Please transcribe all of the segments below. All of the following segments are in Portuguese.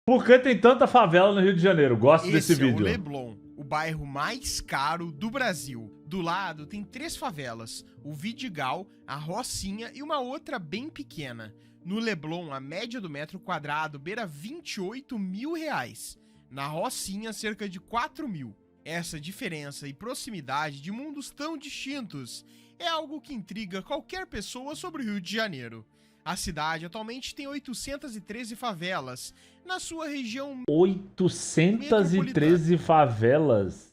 Por que tem tanta favela no Rio de Janeiro? Gosto desse Esse é o vídeo. Leblon, o bairro mais caro do Brasil. Do lado tem 3 favelas, o Vidigal, a Rocinha e uma outra bem pequena. No Leblon, a média do metro quadrado beira R$ 28.000. Na Rocinha, cerca de 4.000. Essa diferença e proximidade de mundos tão distintos é algo que intriga qualquer pessoa sobre o Rio de Janeiro. A cidade atualmente tem 813 favelas na sua região 813 favelas?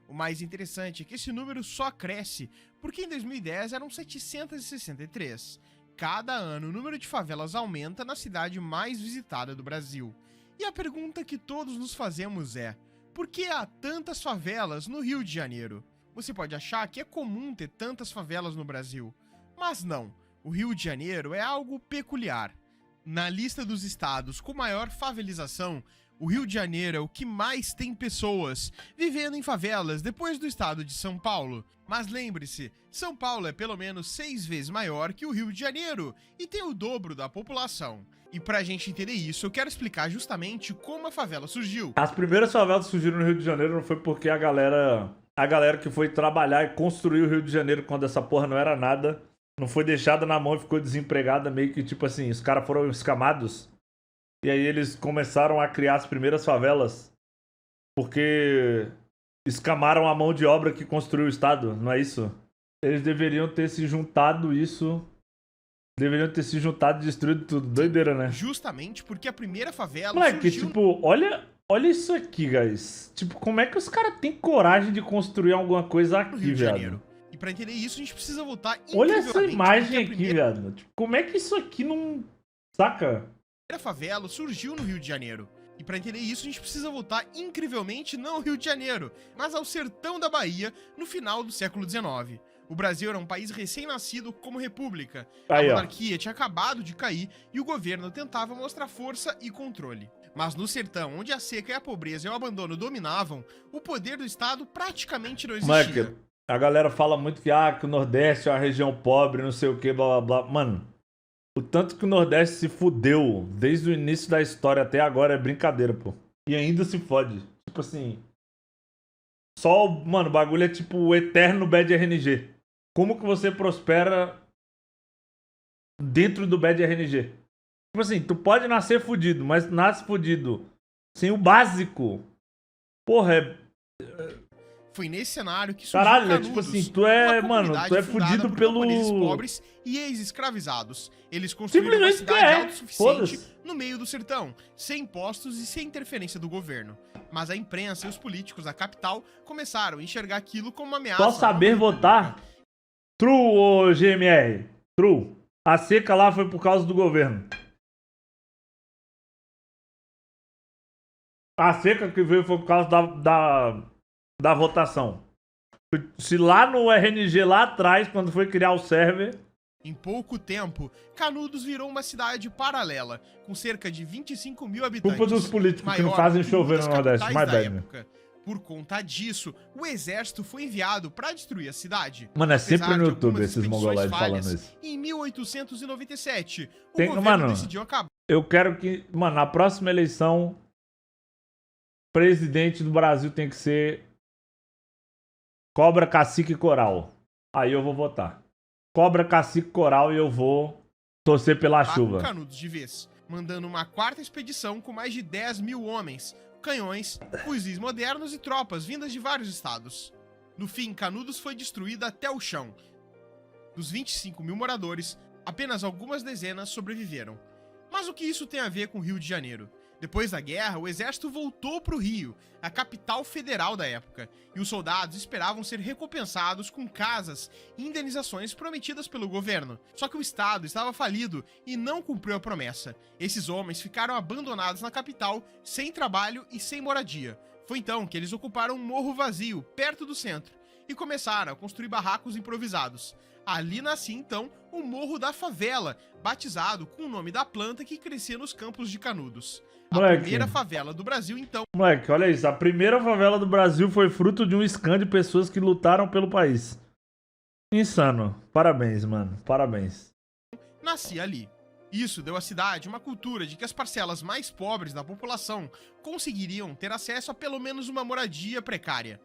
O mais interessante é que esse número só cresce porque em 2010 eram 763. Cada ano o número de favelas aumenta na cidade mais visitada do Brasil. E a pergunta que todos nos fazemos é: por que há tantas favelas no Rio de Janeiro? Você pode achar que é comum ter tantas favelas no Brasil, mas não. O Rio de Janeiro é algo peculiar. Na lista dos estados com maior favelização, o Rio de Janeiro é o que mais tem pessoas vivendo em favelas depois do estado de São Paulo. Mas lembre-se, São Paulo é pelo menos 6 vezes maior que o Rio de Janeiro e tem o dobro da população. E pra gente entender isso, eu quero explicar justamente como a favela surgiu. As primeiras favelas que surgiram no Rio de Janeiro não foi porque a galera que foi trabalhar e construir o Rio de Janeiro quando essa porra não era nada, não foi deixada na mão e ficou desempregada, meio que tipo assim, os caras foram escamados. E aí eles começaram a criar as primeiras favelas porque escamaram a mão de obra que construiu o estado, não é isso? Eles deveriam ter se juntado isso... Deveriam ter se juntado e destruído tudo. Doideira, né? Justamente porque a primeira favela Moleque, surgiu... tipo, olha isso aqui, guys. Tipo, como é que os caras têm coragem de construir alguma coisa no aqui, Rio de viado? Janeiro. E pra entender isso, a gente precisa voltar Olha essa incrivelmente imagem porque a aqui, primeira viado. Tipo, como é que isso aqui não... Saca? favela surgiu no Rio de Janeiro. E pra entender isso, a gente precisa voltar incrivelmente não ao Rio de Janeiro, mas ao sertão da Bahia, no final do século XIX. O Brasil era um país recém-nascido como república. Aí, A ó. monarquia tinha acabado de cair e o governo tentava mostrar força e controle. Mas no sertão, onde a seca e a pobreza e o abandono dominavam, o poder do Estado praticamente não existia. Moleque, a galera fala muito que o Nordeste é uma região pobre, não sei o que, blá blá blá. Mano, o tanto que o Nordeste se fudeu desde o início da história até agora é brincadeira, pô. E ainda se fode. Tipo assim... Mano, o bagulho é tipo o eterno bad RNG. Como que você prospera dentro do bad RNG? Tipo assim, tu pode nascer fudido, mas nasce fudido sem o básico. Porra, Foi nesse cenário que surgiu caralho, Canudos, tipo assim, tu é fudido pelo... camponeses pobres e ex-escravizados. Eles construíram uma Simplesmente cidade é. autossuficiente Foda-se. no meio do sertão, sem impostos e sem interferência do governo. Mas a imprensa e os políticos da capital começaram a enxergar aquilo como uma ameaça. Só saber à nova votar? república. True, ô GMR. True. A seca lá foi por causa do governo. A seca que veio foi por causa da votação. Se lá no RNG, lá atrás, quando foi criar o server... Em pouco tempo, Canudos virou uma cidade paralela, com cerca de 25 mil habitantes. Culpa dos políticos que não maior fazem que chover muitas no Nordeste. capitais Mais da 10 mil. época. Por conta disso, o exército foi enviado para destruir a cidade. Mano, é sempre Apesar no de YouTube algumas esses expedições mongoloides falhas, falando isso. Em 1897, o Tem- governo mano, decidiu acabar Eu quero que... Mano, na próxima eleição, presidente do Brasil tem que ser Cobra, Cacique e Coral. Aí eu vou votar. Cobra, Cacique, Coral e eu vou torcer pela com chuva. Canudos de vez, mandando uma quarta expedição com mais de 10 mil homens, canhões, fuzis modernos e tropas vindas de vários estados. No fim, Canudos foi destruída até o chão. Dos 25 mil moradores, apenas algumas dezenas sobreviveram. Mas o que isso tem a ver com o Rio de Janeiro? Depois da guerra, o exército voltou para o Rio, a capital federal da época, e os soldados esperavam ser recompensados com casas e indenizações prometidas pelo governo. Só que o estado estava falido e não cumpriu a promessa. Esses homens ficaram abandonados na capital, sem trabalho e sem moradia. Foi então que eles ocuparam um morro vazio, perto do centro, e começaram a construir barracos improvisados. Ali nascia então o Morro da Favela, batizado com o nome da planta que crescia nos campos de Canudos. A Moleque. primeira favela do Brasil, então, Moleque, olha isso. A primeira favela do Brasil foi fruto de um scan de pessoas que lutaram pelo país. Insano. Parabéns, mano. Parabéns. nascia ali. Isso deu à cidade uma cultura de que as parcelas mais pobres da população conseguiriam ter acesso a pelo menos uma moradia precária.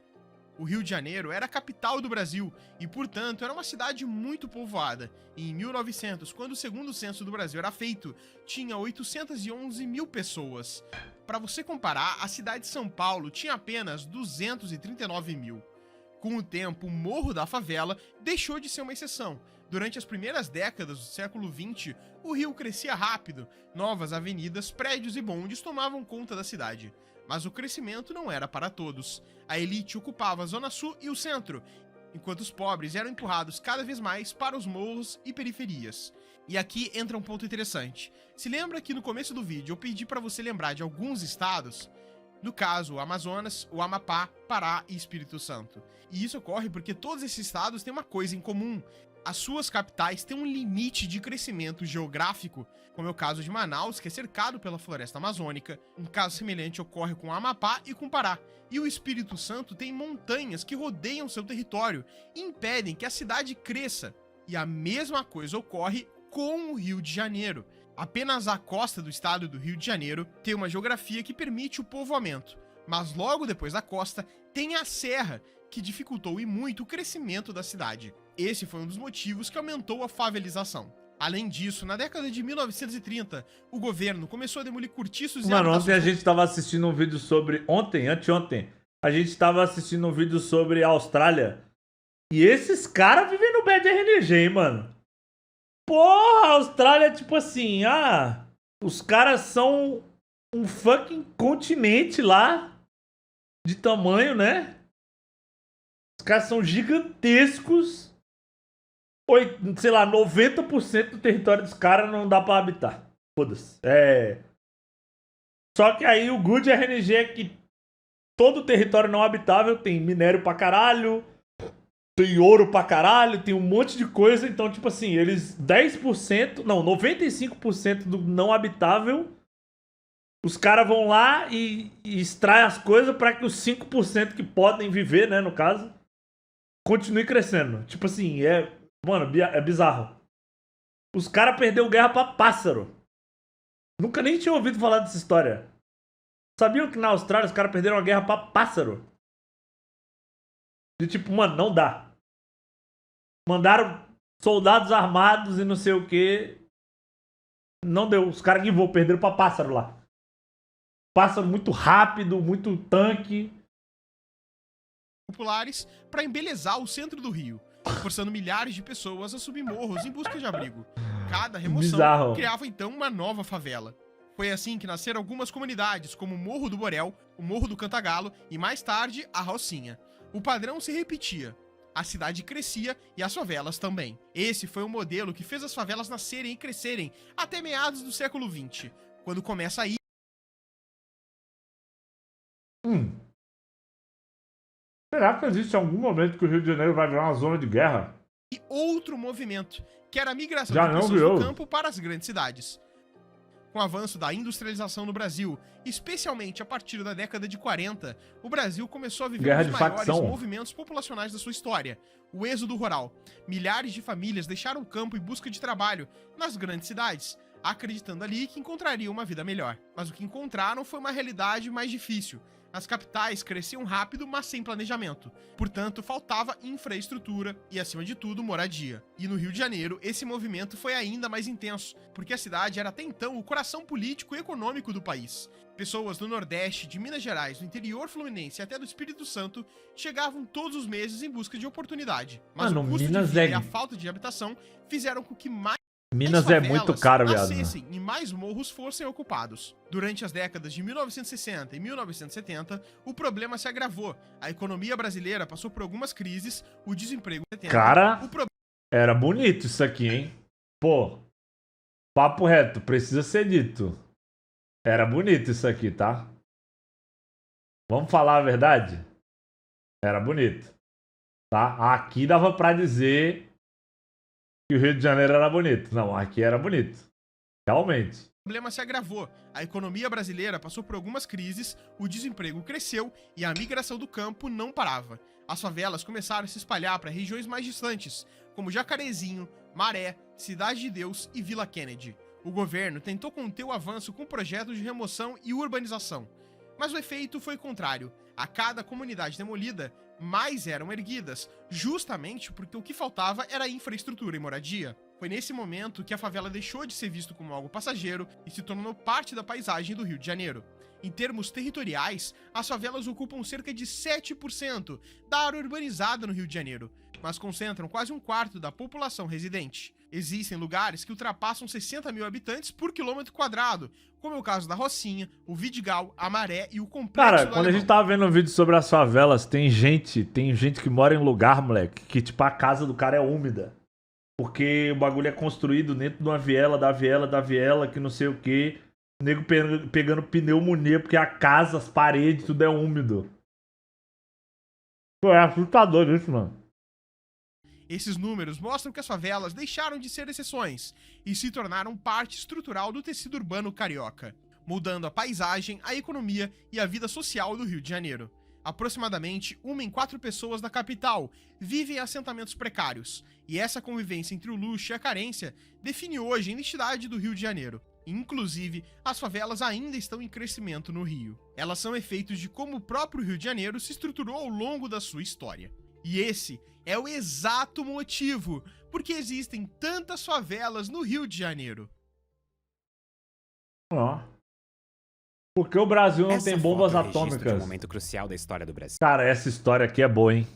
O Rio de Janeiro era a capital do Brasil e, portanto, era uma cidade muito povoada. E em 1900, quando o segundo censo do Brasil era feito, tinha 811 mil pessoas. Para você comparar, a cidade de São Paulo tinha apenas 239 mil. Com o tempo, o Morro da Favela deixou de ser uma exceção. Durante as primeiras décadas do século XX, o Rio crescia rápido, novas avenidas, prédios e bondes tomavam conta da cidade. Mas o crescimento não era para todos. A elite ocupava a Zona Sul e o centro, enquanto os pobres eram empurrados cada vez mais para os morros e periferias. E aqui entra um ponto interessante. Se lembra que no começo do vídeo eu pedi para você lembrar de alguns estados? No caso, o Amazonas, o Amapá, Pará e Espírito Santo. E isso ocorre porque todos esses estados têm uma coisa em comum. As suas capitais têm um limite de crescimento geográfico, como é o caso de Manaus, que é cercado pela floresta amazônica. Um caso semelhante ocorre com o Amapá e com o Pará. E o Espírito Santo tem montanhas que rodeiam seu território e impedem que a cidade cresça. E a mesma coisa ocorre com o Rio de Janeiro. Apenas a costa do estado do Rio de Janeiro tem uma geografia que permite o povoamento, mas logo depois da costa tem a serra, que dificultou e muito o crescimento da cidade. Esse foi um dos motivos que aumentou a favelização. Além disso, na década de 1930, o governo começou a demolir cortiços e Mano, ontem a gente tava assistindo um vídeo sobre... Anteontem, a gente tava assistindo um vídeo sobre a Austrália. E esses caras vivem no BDRNG, hein, mano? Porra, a Austrália é tipo assim, os caras são um fucking continente lá, de tamanho, né? Os caras são gigantescos. Sei lá, 90% do território dos caras não dá pra habitar. Foda-se. Só que aí o good RNG é que todo território não habitável tem minério pra caralho, tem ouro pra caralho, tem um monte de coisa. Então, tipo assim, eles 95% do não habitável, os caras vão lá e extraem as coisas pra que os 5% que podem viver, né, no caso, continue crescendo. Tipo assim, mano, é bizarro. Os caras perderam guerra pra pássaro. Nunca nem tinha ouvido falar dessa história. Sabiam que na Austrália os caras perderam a guerra pra pássaro? De tipo, mano, não dá. Mandaram soldados armados e não sei o que. Não deu. Os caras que vão perderam pra pássaro lá. Pássaro muito rápido, muito tanque. Populares para embelezar o centro do Rio, forçando milhares de pessoas a subir morros em busca de abrigo. Cada remoção criava então uma nova favela. Foi assim que nasceram algumas comunidades, como o Morro do Borel, o Morro do Cantagalo e mais tarde a Rocinha. O padrão se repetia. A cidade crescia e as favelas também. Esse foi o modelo que fez as favelas nascerem e crescerem até meados do século XX, quando começa a ir. Será que existe algum momento que o Rio de Janeiro vai virar uma zona de guerra? E outro movimento, que era a migração de pessoas do campo para as grandes cidades. Com o avanço da industrialização no Brasil, especialmente a partir da década de 40, o Brasil começou a viver um dos maiores movimentos populacionais da sua história, o êxodo rural. Milhares de famílias deixaram o campo em busca de trabalho nas grandes cidades, acreditando ali que encontrariam uma vida melhor. Mas o que encontraram foi uma realidade mais difícil. As capitais cresciam rápido, mas sem planejamento. Portanto, faltava infraestrutura e, acima de tudo, moradia. E no Rio de Janeiro, esse movimento foi ainda mais intenso, porque a cidade era até então o coração político e econômico do país. Pessoas do Nordeste, de Minas Gerais, do interior fluminense e até do Espírito Santo chegavam todos os meses em busca de oportunidade. Mas o custo de vida e a falta de habitação fizeram com que mais Minas é muito caro, viado. E mais morros fossem ocupados. Durante as décadas de 1960 e 1970, o problema se agravou. A economia brasileira passou por algumas crises, o desemprego... Cara, era bonito isso aqui, hein? Pô, papo reto, precisa ser dito. Era bonito isso aqui, tá? Vamos falar a verdade? Era bonito. Tá? Aqui dava pra dizer que o Rio de Janeiro era bonito. Não, aqui era bonito. Realmente. O problema se agravou. A economia brasileira passou por algumas crises, o desemprego cresceu e a migração do campo não parava. As favelas começaram a se espalhar para regiões mais distantes, como Jacarezinho, Maré, Cidade de Deus e Vila Kennedy. O governo tentou conter o avanço com projetos de remoção e urbanização, mas o efeito foi contrário. A cada comunidade demolida, mais eram erguidas, justamente porque o que faltava era infraestrutura e moradia. Foi nesse momento que a favela deixou de ser visto como algo passageiro e se tornou parte da paisagem do Rio de Janeiro. Em termos territoriais, as favelas ocupam cerca de 7% da área urbanizada no Rio de Janeiro, mas concentram quase 1/4 da população residente. Existem lugares que ultrapassam 60 mil habitantes por quilômetro quadrado, como é o caso da Rocinha, o Vidigal, a Maré e o Complexo Cara, do quando a Alemão. gente tava vendo um vídeo sobre as favelas, tem gente que mora em lugar, moleque, que tipo a casa do cara é úmida. Porque o bagulho é construído dentro de uma viela, da viela, que não sei o que. O nego pegando pneumonia, porque a casa, as paredes, tudo é úmido. Pô, é assustador isso, mano. Esses números mostram que as favelas deixaram de ser exceções e se tornaram parte estrutural do tecido urbano carioca, mudando a paisagem, a economia e a vida social do Rio de Janeiro. Aproximadamente 1 em 4 pessoas da capital vivem em assentamentos precários, e essa convivência entre o luxo e a carência define hoje a identidade do Rio de Janeiro. Inclusive, as favelas ainda estão em crescimento no Rio. Elas são efeitos de como o próprio Rio de Janeiro se estruturou ao longo da sua história. E esse é o exato motivo porque existem tantas favelas no Rio de Janeiro. Ó. Porque o Brasil não Essa tem bombas foto registra de um atômicas. momento crucial da história do Brasil. Cara, essa história aqui é boa, hein?